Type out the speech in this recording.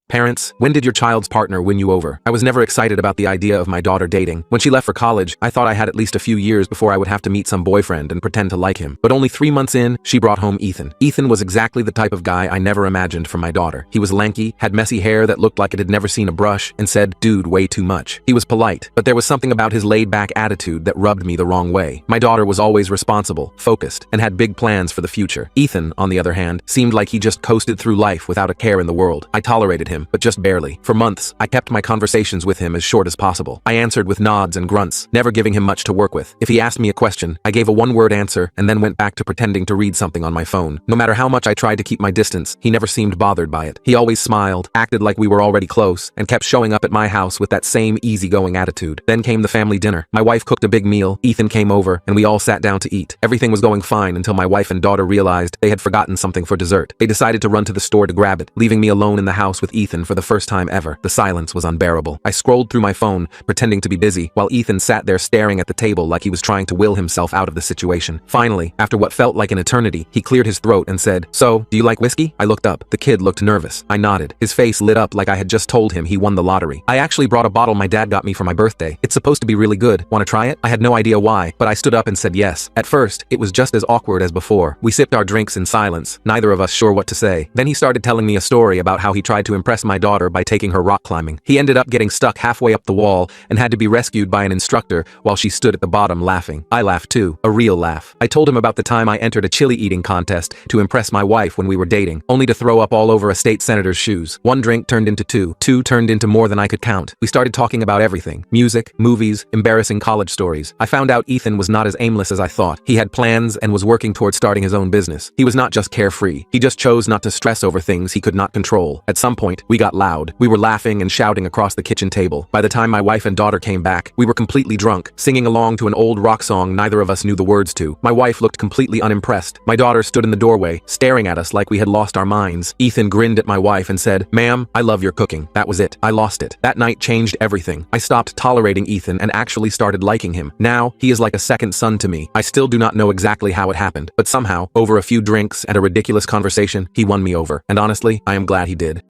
Parents, when did your child's partner win you over? I was never excited about the idea of my daughter dating. When she left for college, I thought I had at least a few years before I would have to meet some boyfriend and pretend to like him. But only 3 months in, she brought home Ethan. Ethan was exactly the type of guy I never imagined for my daughter. He was lanky, had messy hair that looked like it had never seen a brush, and said, "Dude, way too much." He was polite, but there was something about his laid-back attitude that rubbed me the wrong way. My daughter was always responsible, focused, and had big plans for the future. Ethan, on the other hand, seemed like he just coasted through life without a care in the world. I tolerated him, but just barely. For months, I kept my conversations with him as short as possible. I answered with nods and grunts, never giving him much to work with. If he asked me a question, I gave a one-word answer and then went back to pretending to read something on my phone. No matter how much I tried to keep my distance, he never seemed bothered by it. He always smiled, acted like we were already close, and kept showing up at my house with that same easygoing attitude. Then came the family dinner. My wife cooked a big meal, Ethan came over, and we all sat down to eat. Everything was going fine until my wife and daughter realized they had forgotten something for dessert. They decided to run to the store to grab it, leaving me alone in the house with Ethan for the first time ever. The silence was unbearable. I scrolled through my phone, pretending to be busy, while Ethan sat there staring at the table like he was trying to will himself out of the situation. Finally, after what felt like an eternity, he cleared his throat and said, "So, do you like whiskey?" I looked up. The kid looked nervous. I nodded. His face lit up like I had just told him he won the lottery. "I actually brought a bottle my dad got me for my birthday. It's supposed to be really good. Want to try it?" I had no idea why, but I stood up and said yes. At first, it was just as awkward as before. We sipped our drinks in silence, neither of us sure what to say. Then he started telling me a story about how he tried to impress my daughter by taking her rock climbing. He ended up getting stuck halfway up the wall and had to be rescued by an instructor while she stood at the bottom laughing. I laughed too, a real laugh. I told him about the time I entered a chili eating contest to impress my wife when we were dating, only to throw up all over a state senator's shoes. One drink turned into two. Two turned into more than I could count. We started talking about everything: music, movies, embarrassing college stories. I found out Ethan was not as aimless as I thought. He had plans and was working towards starting his own business. He was not just carefree. He just chose not to stress over things he could not control. At some point, we got loud. We were laughing and shouting across the kitchen table. By the time my wife and daughter came back, we were completely drunk, singing along to an old rock song neither of us knew the words to. My wife looked completely unimpressed. My daughter stood in the doorway, staring at us like we had lost our minds. Ethan grinned at my wife and said, "Ma'am, I love your cooking." That was it. I lost it. That night changed everything. I stopped tolerating Ethan and actually started liking him. Now, he is like a second son to me. I still do not know exactly how it happened, but somehow, over a few drinks and a ridiculous conversation, he won me over. And honestly, I am glad he did.